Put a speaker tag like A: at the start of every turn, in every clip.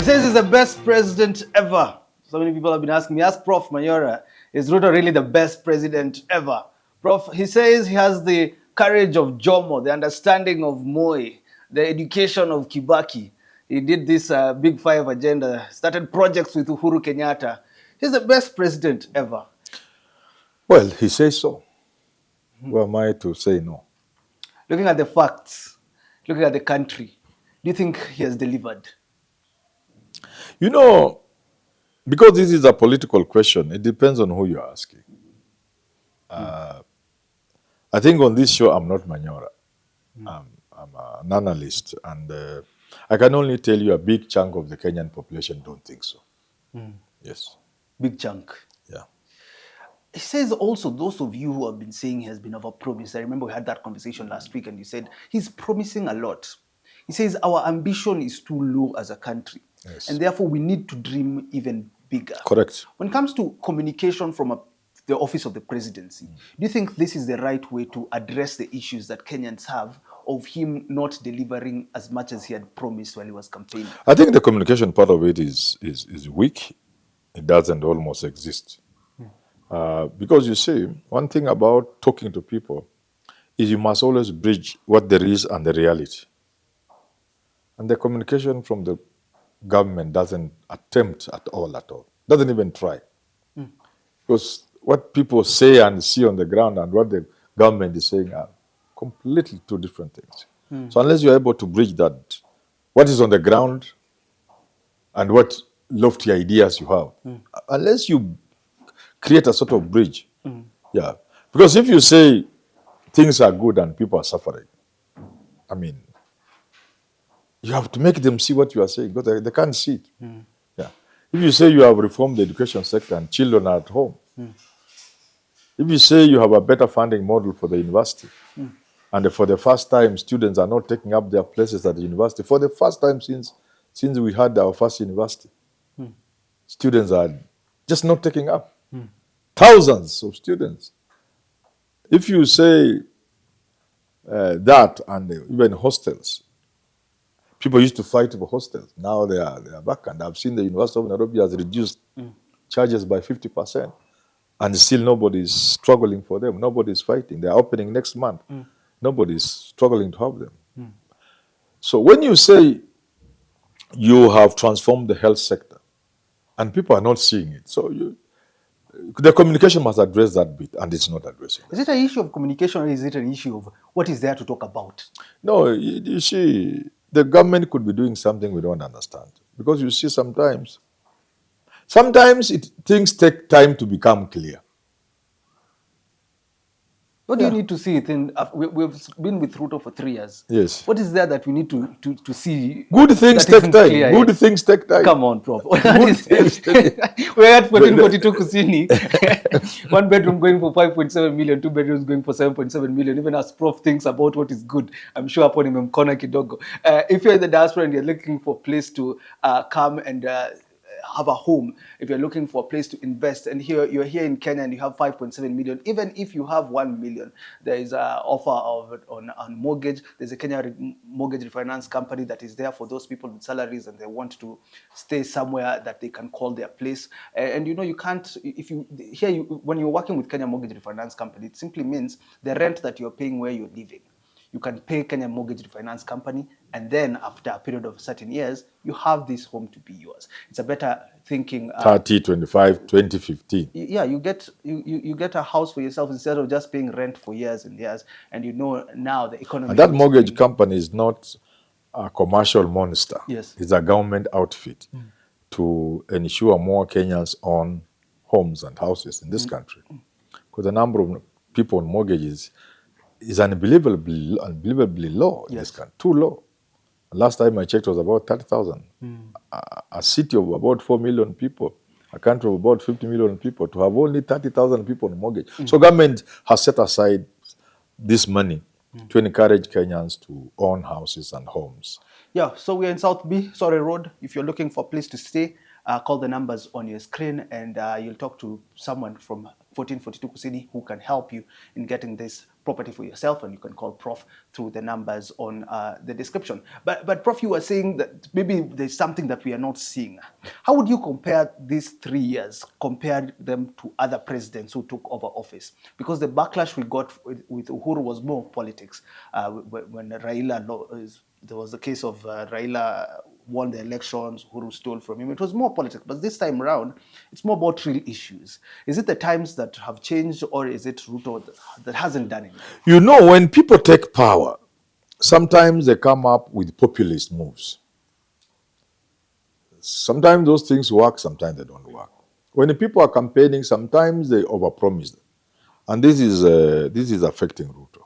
A: says he's the best president ever. So many people have been asking me, ask Prof. Manyora, is Ruto really the best president ever? Prof, he says he has the courage of Jomo, the understanding of Moi, the education of Kibaki. He did this Big Five agenda, started projects with Uhuru Kenyatta. He's the best president ever.
B: Well, he says so. Who am I to say no?
A: Looking at the facts, looking at the country, do you think he has delivered?
B: You know, because this is a political question, it depends on who you're asking. I think on this show, I'm not Manyora. I'm an analyst, and I can only tell you a big chunk of the Kenyan population don't think so. Yes.
A: Big chunk.
B: Yeah.
A: He says also, those of you who have been saying he has been overpromised. I remember we had that conversation last week and you said he's promising a lot. He says our ambition is too low as a country.
B: Yes.
A: And therefore we need to dream even bigger.
B: Correct.
A: When it comes to communication from the office of the presidency, do you think this is the right way to address the issues that Kenyans have of him not delivering as much as he had promised while he was campaigning?
B: I think the communication part of it is weak. It doesn't almost exist. Because you see, one thing about talking to people is you must always bridge what there is and the reality. And the communication from the government doesn't attempt at all, doesn't even try. Because what people say and see on the ground and what the government is saying are completely two different things. So unless you're able to bridge that, what is on the ground and what lofty ideas you have, unless you create a sort of bridge, yeah. Because if you say things are good and people are suffering, I mean, you have to make them see what you are saying, because they can't see it. Yeah. If you say you have reformed the education sector and children are at home, if you say you have a better funding model for the university, and for the first time students are not taking up their places at the university, for the first time since we had our first university, students are just not taking up. Thousands of students. If you say that, and even hostels, people used to fight for hostels. Now they are back, and I've seen the University of Nairobi has reduced charges by 50%, and still nobody is struggling for them. Nobody is fighting. They are opening next month. Nobody is struggling to have them. So when you say you have transformed the health sector, and people are not seeing it, so the communication must address that bit, and it's not addressing that.
A: Is it an issue of communication, or is it an issue of what is there to talk about?
B: No, you see, the government could be doing something we don't understand. Because you see, sometimes things take time to become clear.
A: What do you need to see? We've been with Ruto for 3 years.
B: Yes.
A: What is there that we need to see?
B: Good things take time. Good things take time.
A: Come on, Prof. We're at 1442 Kusini. 1 bedroom going for 5.7 million, 2 bedrooms going for 7.7 million. Even as Prof thinks about what is good, I'm sure upon him, Mkona Kidogo. If you're in the diaspora and you're looking for a place to come and have a home, if you're looking for a place to invest, and you're here in Kenya and you have 5.7 million, even if you have 1 million, there is an offer on mortgage. There's a Kenya mortgage refinance company that is there for those people with salaries and they want to stay somewhere that they can call their place. And you can't, when you're working with Kenya mortgage refinance company, it simply means the rent that you're paying where you're living, you can pay Kenya Mortgage Refinance Company, and then after a period of certain years, you have this home to be yours. It's a better thinking.
B: 30, 25, 20, 15.
A: Yeah, you get a house for yourself instead of just paying rent for years and years. And now the economy.
B: And that mortgage company is not a commercial monster.
A: Yes.
B: It's a government outfit to ensure more Kenyans own homes and houses in this country. Because the number of people on mortgages is unbelievably low in this country, too low. Last time I checked was about 30,000. A city of about 4 million people, a country of about 50 million people, to have only 30,000 people on mortgage. So government has set aside this money to encourage Kenyans to own houses and homes.
A: Yeah, so we're in South B, Sorry Road. If you're looking for a place to stay, call the numbers on your screen and you'll talk to someone from 1442 Kusini who can help you in getting this property for yourself, and you can call Prof through the numbers on the description. But Prof, you were saying that maybe there's something that we are not seeing. How would you compare these 3 years, compare them to other presidents who took over office? Because the backlash we got with Uhuru was more politics. When Raila, there was the case of Raila won the elections, Uhuru stole from him. It was more politics. But this time around, it's more about real issues. Is it the times that have changed, or is it Ruto that hasn't done anything?
B: You know, when people take power, sometimes they come up with populist moves. Sometimes those things work, sometimes they don't work. When the people are campaigning, sometimes they overpromise. And this is affecting Ruto.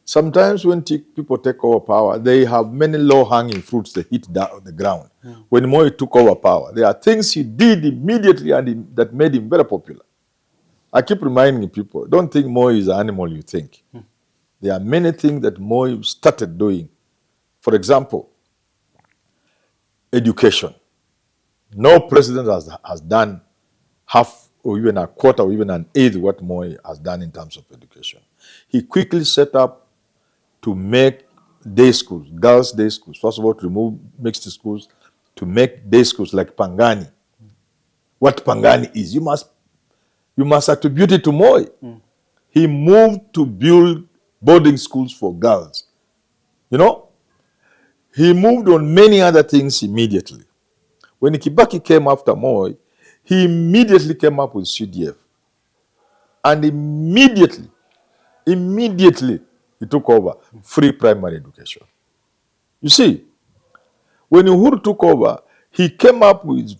B: Sometimes when people take over power, they have many low-hanging fruits that hit the ground. When Moi took over power, there are things he did immediately that made him very popular. I keep reminding people, don't think Moi is an animal you think. There are many things that Moi started doing. For example, education. No president has done half or even a quarter or even an eighth what Moi has done in terms of education. He quickly set up to make day schools, girls' day schools. First of all, to remove mixed schools, to make day schools like Pangani. What Pangani is, you must attribute it to Moi. He moved to build boarding schools for girls. You know, he moved on many other things immediately. When Kibaki came after Moi, he immediately came up with CDF. And immediately, he took over free primary education. You see, when Uhuru took over, he came up with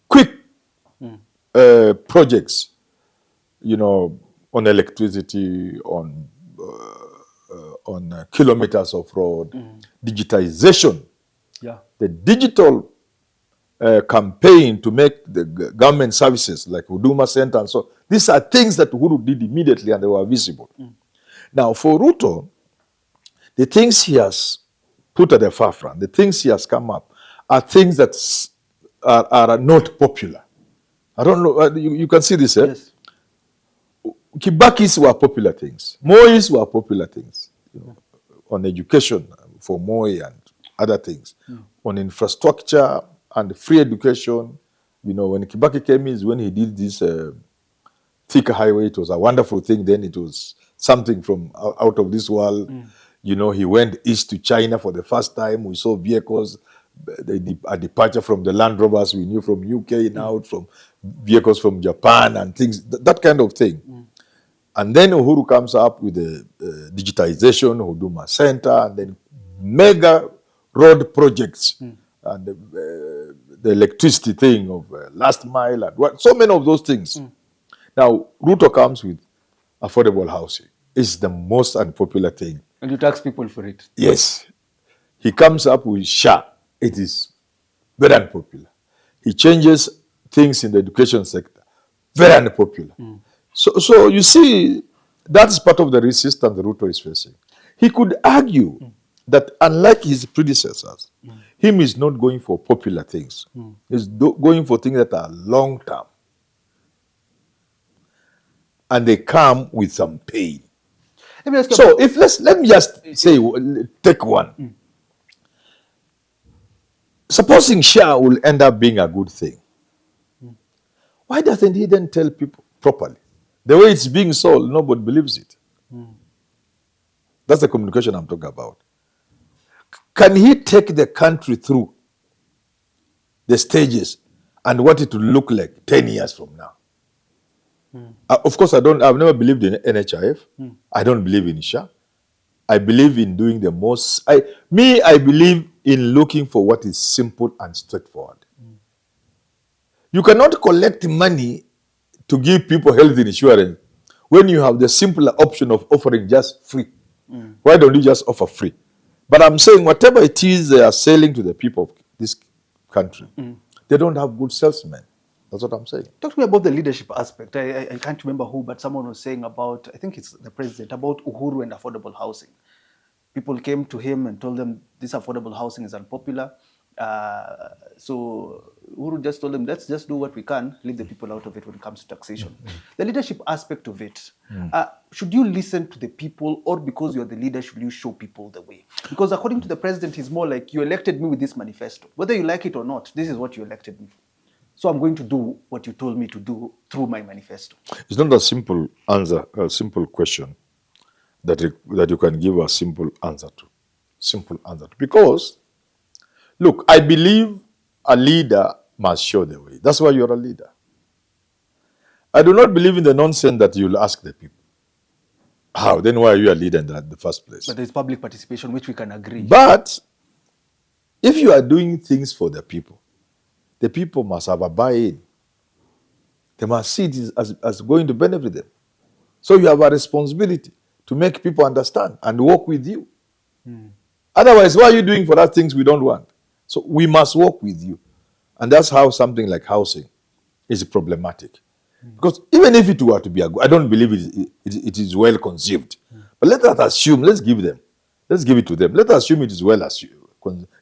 B: quick projects, you know, on electricity, on kilometers of road, digitization.
A: Yeah.
B: The digital campaign to make the government services like Huduma Center and so. These are things that Uhuru did immediately and they were visible. Now, for Ruto, the things he has put at the forefront, the things he has come up, are things that are not popular. I don't know, you can see this, eh?
A: Yes.
B: Kibaki's were popular things. Moi's were popular things. You know, on education for Moi and other things. On infrastructure and free education, you know, when Kibaki came in is when he did this thick highway. It was a wonderful thing. Then it was something from out of this world. You know, he went east to China for the first time. We saw vehicles, a departure from the Land Rovers we knew from UK, now from vehicles from Japan and things, that kind of thing. And then Uhuru comes up with the digitization, Huduma Center, and then mega road projects, and the electricity thing of last mile, and so many of those things. Now, Ruto comes with affordable housing. It's the most unpopular thing.
A: And you tax people for it.
B: Yes. He comes up with SHA. It is very unpopular. He changes things in the education sector. Very unpopular. So you see, that's part of the resistance the Ruto is facing. He could argue that unlike his predecessors, him is not going for popular things. He's going for things that are long-term. And they come with some pain.
A: Let me ask you
B: So let me just say, take one. Supposing SHA will end up being a good thing, why doesn't he then tell people properly? The way it's being sold, nobody believes it. That's the communication I'm talking about. Can he take the country through the stages and what it will look like 10 years from now? Of course, I've never believed in NHIF. I don't believe in SHA. I believe in doing the most. I believe in looking for what is simple and straightforward. You cannot collect money to give people health insurance when you have the simpler option of offering just free. Why don't you just offer free? But I'm saying whatever it is they are selling to the people of this country, they don't have good salesmen. That's what I'm saying.
A: Talk to me about the leadership aspect. I can't remember who, but someone was saying about, I think it's the president, about Uhuru and affordable housing. People came to him and told them this affordable housing is unpopular. So Uhuru just told them, let's just do what we can, leave the people out of it when it comes to taxation. The leadership aspect of it, should you listen to the people, or because you're the leader, should you show people the way? Because according to the president, he's more like, you elected me with this manifesto. Whether you like it or not, this is what you elected me for. So I'm going to do what you told me to do through my manifesto.
B: It's not a simple answer, a simple question that you can give a simple answer to. Simple answer to. Because, look, I believe a leader must show the way. That's why you're a leader. I do not believe in the nonsense that you'll ask the people. How? Then why are you a leader in the first place?
A: But there's public participation, which we can agree.
B: But if you are doing things for the people must have a buy-in. They must see it as going to benefit them. So you have a responsibility to make people understand and work with you. Otherwise, why are you doing for us things we don't want? So we must work with you. And that's how something like housing is problematic. Because even if it were to be I don't believe it is well conceived. But let us assume, let's give it to them. Let us assume it is well assumed.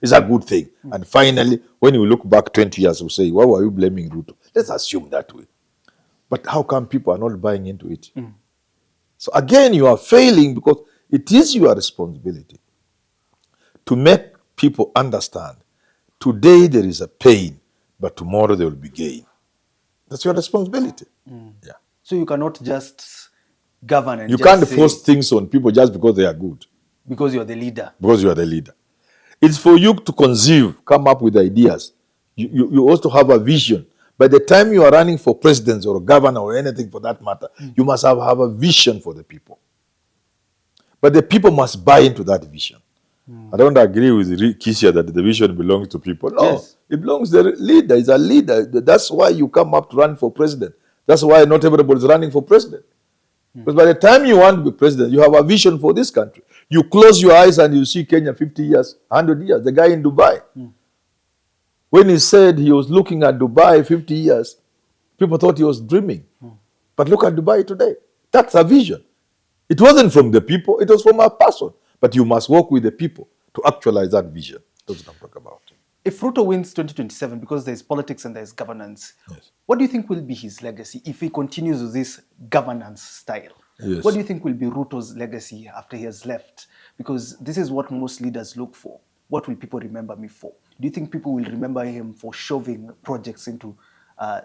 B: It's a good thing. And finally, when you look back 20 years, we'll say, why were you blaming Ruto? Let's assume that way. But how come people are not buying into it? So again, you are failing because it is your responsibility to make people understand today there is a pain, but tomorrow there will be gain. That's your responsibility. Yeah.
A: So you cannot just govern and
B: You
A: just
B: can't
A: say,
B: force things on people just because they are good.
A: because you're the leader.
B: Because you are the leader. It's for you to conceive, come up with ideas. You also have a vision. By the time you are running for president or governor or anything for that matter, you must have a vision for the people. But the people must buy into that vision. I don't agree with Kisia that the vision belongs to people. No,
A: Yes.
B: it belongs to the leader. He's a leader. That's why you come up to run for president. That's why not everybody is running for president. Because by the time you want to be president, you have a vision for this country. You close your eyes and you see Kenya 50 years, 100 years. The guy in Dubai, when he said he was looking at Dubai 50 years, people thought he was dreaming. But look at Dubai today. That's a vision. It wasn't from the people, it was from a person. But you must work with the people to actualize that vision. That's what I'm talking about.
A: If Ruto wins 2027, because there's politics and there's governance,
B: Yes.
A: what do you think will be his legacy if he continues with this governance style?
B: Yes.
A: What do you think will be Ruto's legacy after he has left? Because this is what most leaders look for. What will people remember me for? Do you think people will remember him for shoving projects into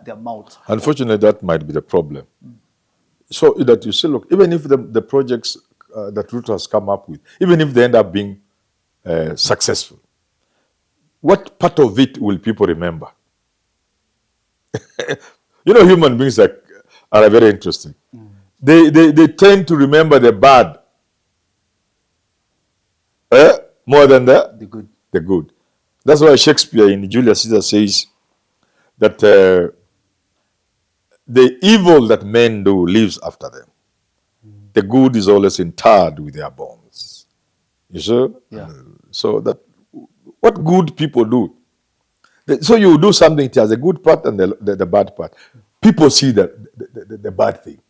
A: their mouths?
B: Unfortunately, that might be the problem. So that you say, look, even if the projects that Ruto has come up with, even if they end up being successful, what part of it will people remember? Human beings are very interesting. They tend to remember the bad more than
A: The good.
B: the good. That's why Shakespeare in Julius Caesar says that the evil that men do lives after them. The good is always interred with their bones. You see?
A: Yeah.
B: So that what good people do. So you do something, it has a good part and the bad part. People see the bad thing.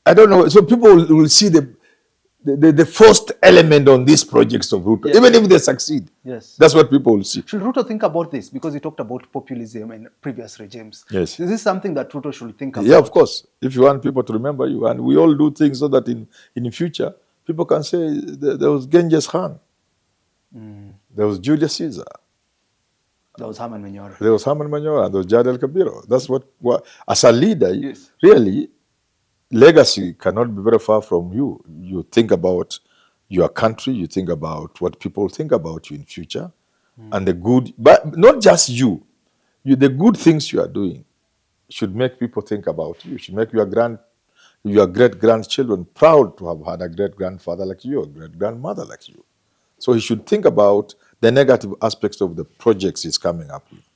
B: I don't know. So people will see the first element on these projects of Ruto,
A: Yes.
B: even if they succeed.
A: Yes.
B: That's what people will see.
A: Should Ruto think about this? Because he talked about populism in previous regimes.
B: Yes.
A: Is this something that Ruto should think about?
B: Yeah, of course. If you want people to remember you, and we all do things so that in the future, people can say there was Genghis Khan, there was Julius Caesar,
A: That was Herman Manyora.
B: there was Herman Manyora, there was Jadel Kabiro. That's what as a leader,
A: Yes.
B: really, legacy cannot be very far from you. You think about your country, you think about what people think about you in future, and the good, but not just you. The good things you are doing should make people think about you. Should make your great grandchildren proud to have had a great grandfather like you, a great grandmother like you. So he should think about the negative aspects of the projects he's coming up with.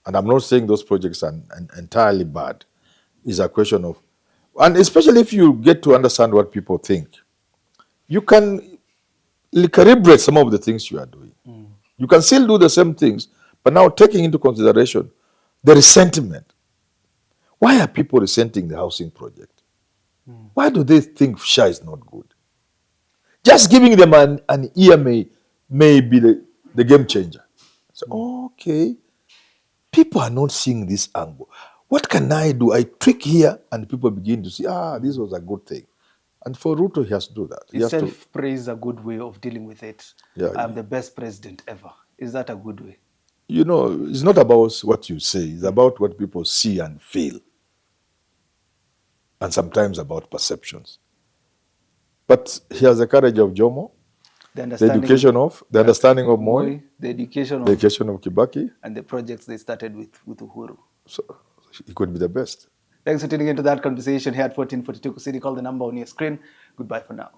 B: And I'm not saying those projects are entirely bad. It's a question of, and especially if you get to understand what people think, you can calibrate some of the things you are doing. You can still do the same things, but now taking into consideration the resentment. Why are people resenting the housing project? Why do they think SHA is not good? Just giving them an ear may be the game changer. So, okay, people are not seeing this angle. What can I do? I tweak here, and people begin to see, this was a good thing. And for Ruto, he has to do that. He
A: Is
B: has to,
A: self-praise a good way of dealing with it?
B: yeah.
A: I'm the best president ever. Is that a good way?
B: You know, it's not about what you say, it's about what people see and feel, and sometimes about perceptions. But he has the courage of Jomo,
A: The
B: the understanding of Moi,
A: the education
B: the
A: of,
B: education of Kibaki.
A: and the projects they started with Uhuru.
B: So he could be the best.
A: Thanks for tuning into that conversation here at 1442 Kusini. Call the number on your screen. Goodbye for now.